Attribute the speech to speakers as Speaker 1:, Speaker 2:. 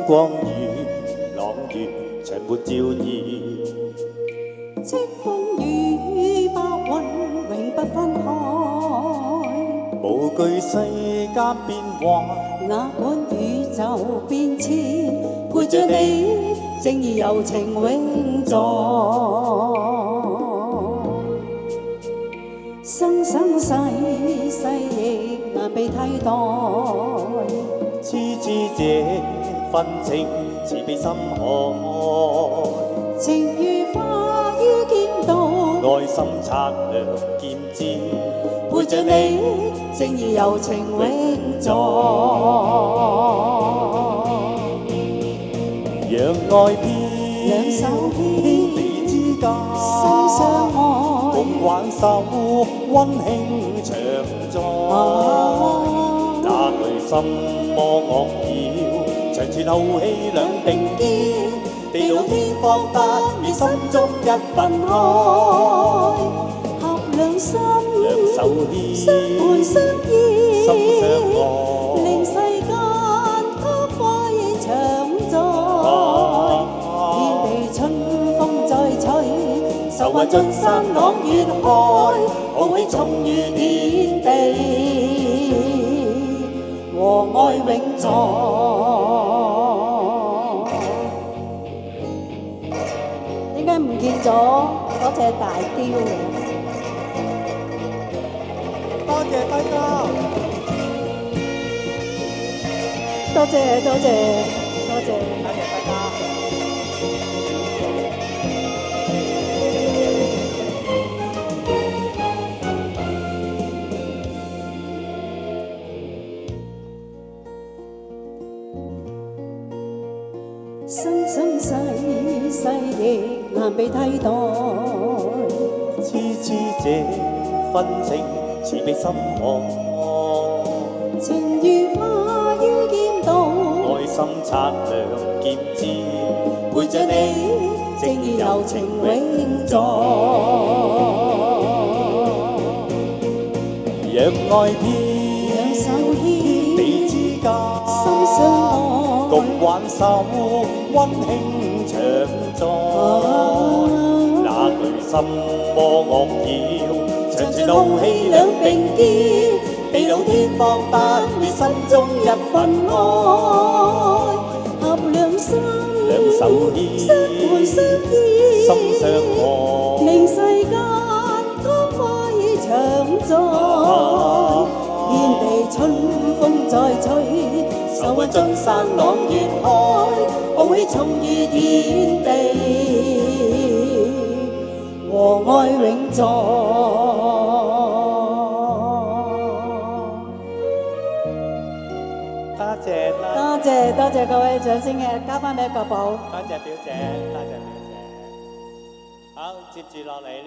Speaker 1: 光與朗月長沒照耀，
Speaker 2: 即風與白雲永不分開，
Speaker 1: 無懼世間變幻，
Speaker 2: 哪管宇宙變遷，陪着你正義柔情永在，生生世世亦難被替代，
Speaker 1: 痴痴這份情似比深海，
Speaker 2: 情如花於劍道，
Speaker 1: 愛心擦亮劍尖，
Speaker 2: 陪着你正義柔情永在，
Speaker 1: 讓愛遍
Speaker 2: 兩手牽
Speaker 1: 天地之間，
Speaker 2: 心相愛，
Speaker 1: 共挽手溫馨長在，哪懼心魔惡擾，長存浩氣兩並肩，地老天荒不滅，心中一分開，
Speaker 2: 合兩心，
Speaker 1: 兩手牽，
Speaker 2: 相伴相依，
Speaker 1: 心相愛，
Speaker 2: 令世間菊花亦長在，天地春風再吹，愁雲盡散朗月開，豪氣重如天地，和愛永在。點解唔見咗嗰隻大雕嘅？
Speaker 1: 多謝輝哥，
Speaker 2: 多謝多謝多謝。
Speaker 1: 多謝輝哥。
Speaker 2: 生生世世亦難被替代，
Speaker 1: 痴痴這份情似比深海，
Speaker 2: 情如花於劍道，
Speaker 1: 愛心擦亮劍尖，陪着你
Speaker 2: 正義柔情永在，
Speaker 1: 讓愛遍
Speaker 2: 兩手牽，
Speaker 1: 天地之間，
Speaker 2: 心相愛，
Speaker 1: 共挽手溫馨長在，哪懼心魔惡擾，長存浩氣兩並肩，地老天荒不滅，心中一分開，
Speaker 2: 合兩心，
Speaker 1: 兩手牽，
Speaker 2: 相伴相依，
Speaker 1: 心相愛，
Speaker 2: 令世間菊花已長在，天地春風再吹，愁雲盡散朗月開，豪氣重如天地，和愛永在。多謝各位掌聲嘅，交翻俾國寶。
Speaker 1: 多謝表姐，多謝表姐。好，接住落嚟呢